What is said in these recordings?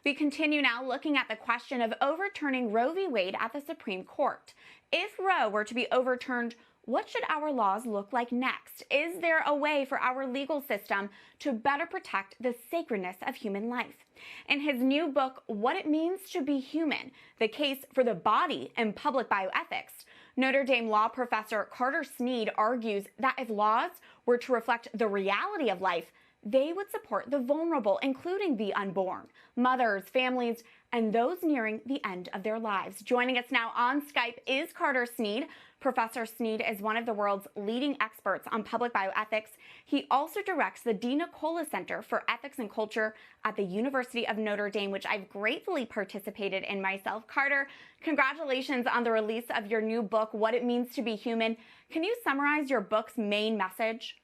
We continue now looking at the question of overturning Roe v. Wade at the Supreme Court. If Roe were to be overturned, what should our laws look like next? Is there a way for our legal system to better protect the sacredness of human life? In his new book, What It Means to Be Human, The Case for the Body in Public Bioethics, Notre Dame law professor Carter Snead argues that if laws were to reflect the reality of life, they would support the vulnerable, including the unborn, mothers, families, and those nearing the end of their lives. Joining us now on Skype is Carter Snead. Professor Snead is one of the world's leading experts on public bioethics. He also directs the De Nicola Center for Ethics and Culture at the University of Notre Dame, which I've gratefully participated in myself. Carter, congratulations on the release of your new book, What It Means to Be Human. Can you summarize your book's main message?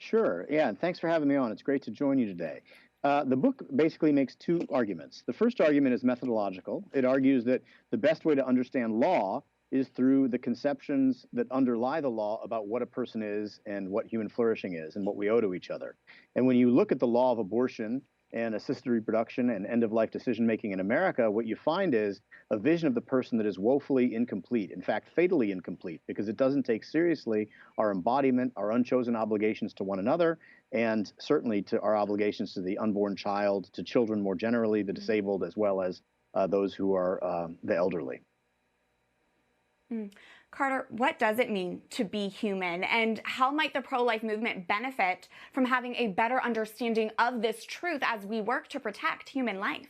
Sure. Yeah, and thanks for having me on. It's great to join you today. The book basically makes two arguments. The first argument is methodological. It argues that the best way to understand law is through the conceptions that underlie the law about what a person is and what human flourishing is and what we owe to each other. And when you look at the law of abortion and assisted reproduction and end-of-life decision-making in America, what you find is a vision of the person that is woefully incomplete, in fact, fatally incomplete, because it doesn't take seriously our embodiment, our unchosen obligations to one another, and certainly to our obligations to the unborn child, to children more generally, the disabled, as well as those who are the elderly. Carter, what does it mean to be human, and how might the pro-life movement benefit from having a better understanding of this truth as we work to protect human life?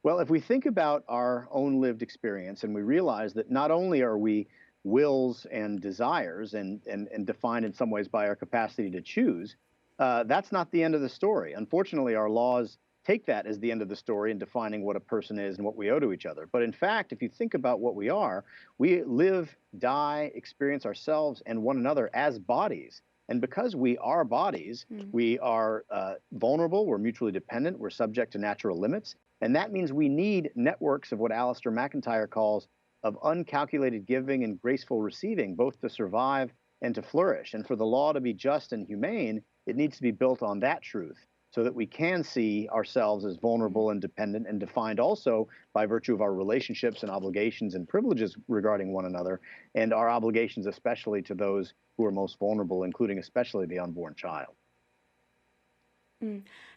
Well, if we think about our own lived experience and we realize that not only are we wills and desires and defined in some ways by our capacity to choose, that's not the end of the story. Unfortunately, our laws take that as the end of the story in defining what a person is and what we owe to each other. But in fact, if you think about what we are, we live, die, experience ourselves and one another as bodies. And because we are bodies, we are vulnerable, we're mutually dependent, we're subject to natural limits. And that means we need networks of what Alistair McIntyre calls of uncalculated giving and graceful receiving, both to survive and to flourish. And for the law to be just and humane, it needs to be built on that truth, so that we can see ourselves as vulnerable and dependent and defined also by virtue of our relationships and obligations and privileges regarding one another, and our obligations especially to those who are most vulnerable, including especially the unborn child.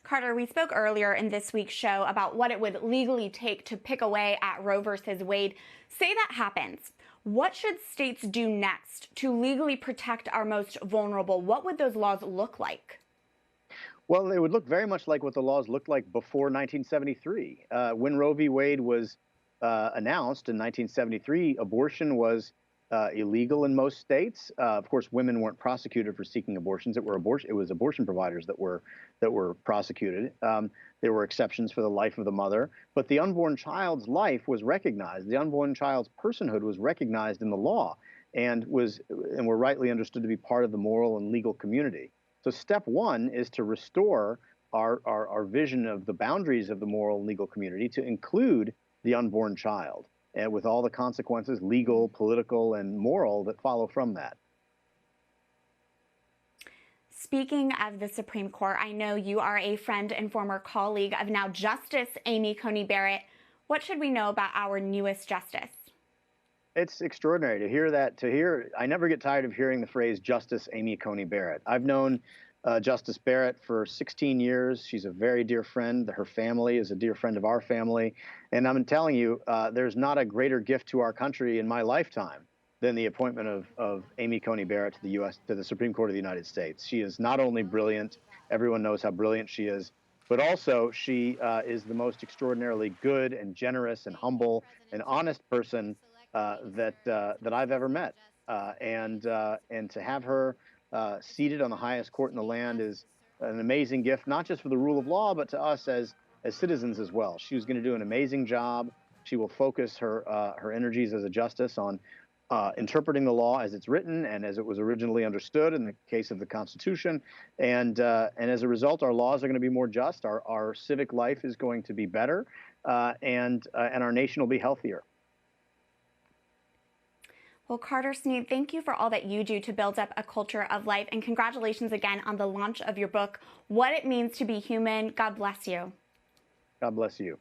Carter, we spoke earlier in this week's show about what it would legally take to pick away at Roe versus Wade. Say that happens. What should states do next to legally protect our most vulnerable? What would those laws look like? Well, they would look very much like what the laws looked like before 1973. When Roe v. Wade was announced in 1973, abortion was illegal in most states. Of course, women weren't prosecuted for seeking abortions. It was abortion providers that were prosecuted. There were exceptions for the life of the mother, but the unborn child's life was recognized. The unborn child's personhood was recognized in the law and were rightly understood to be part of the moral and legal community. So step one is to restore our vision of the boundaries of the moral and legal community to include the unborn child, and with all the consequences, legal, political, and moral, that follow from that. Speaking of the Supreme Court, I know you are a friend and former colleague of now Justice Amy Coney Barrett. What should we know about our newest justice? It's extraordinary to hear that. I never get tired of hearing the phrase Justice Amy Coney Barrett. I've known Justice Barrett for 16 years. She's a very dear friend. Her family is a dear friend of our family. And I'm telling you, there's not a greater gift to our country in my lifetime than the appointment of Amy Coney Barrett to the Supreme Court of the United States. She is not only brilliant, everyone knows how brilliant she is, but also she is the most extraordinarily good and generous and humble and honest person that I've ever met, and to have her seated on the highest court in the land is an amazing gift, not just for the rule of law, but to us as citizens as well. She was going to do an amazing job. She will focus her energies as a justice on interpreting the law as it's written and as it was originally understood in the case of the Constitution, and as a result, our laws are going to be more just. Our civic life is going to be better, and our nation will be healthier. Well, Carter Snead, thank you for all that you do to build up a culture of life, and congratulations again on the launch of your book, What It Means to Be Human. God bless you. God bless you.